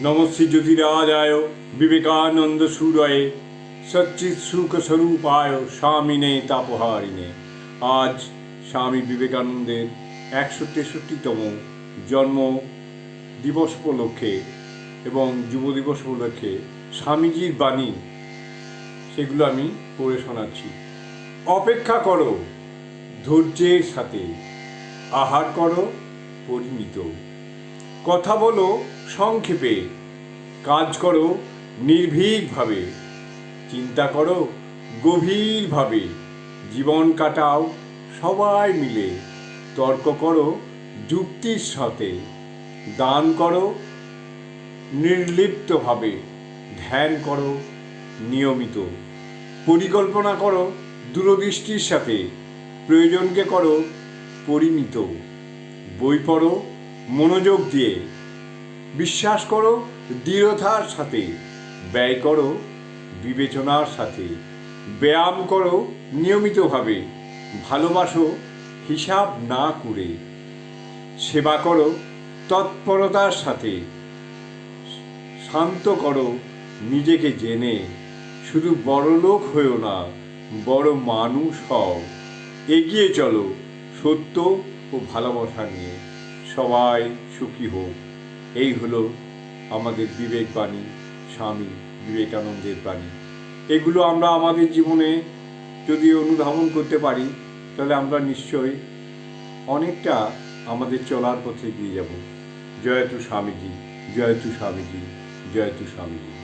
নমশ্রী জ্যোতিরাজায় বিবেকানন্দ সুরয়ে সচ্চিৎ সুখ স্বরূপায় স্বামিনে তাপহারিণে। আজ স্বামী বিবেকানন্দের 163তম জন্ম দিবস উপলক্ষে এবং যুব দিবস উপলক্ষে স্বামীজির বাণী সেগুলো আমি পড়ে শোনাচ্ছি। অপেক্ষা করো ধৈর্যের সাথে, আহার করো পরিমিত, কথা বলো সংক্ষেপে, কাজ করো নির্ভীকভাবে, চিন্তা করো গভীরভাবে, জীবন কাটাও সবাই মিলে, তর্ক করো যুক্তির সাথে, দান করো নির্লিপ্তভাবে, ধ্যান করো নিয়মিত, পরিকল্পনা করো দূরদৃষ্টির সাথে, প্রয়োজনকে করো পরিমিত, বই পড়ো মনোযোগ দিয়ে, বিশ্বাস করো দৃঢ়তার সাথে, ব্যয় করো বিবেচনার সাথে, ব্যায়াম করো নিয়মিতভাবে, ভালোবাসো হিসাব না করে, সেবা করো তৎপরতার সাথে, শান্ত করো নিজেকে জেনে, শুধু বড়লোক হয়েও না বড় মানুষ হও, এগিয়ে চলো সত্য ও ভালোবাসা নিয়ে, সবাই সুখী হোক। এই হলো আমাদের বিবেক বাণী, স্বামী বিবেকানন্দের বাণী। এগুলো আমরা আমাদের জীবনে যদি অনুধাবন করতে পারি তাহলে আমরা নিশ্চয়ই অনেকটা আমাদের চলার পথে এগিয়ে যাব। জয়তু স্বামীজি, জয়তু স্বামীজি, জয়তু স্বামীজি।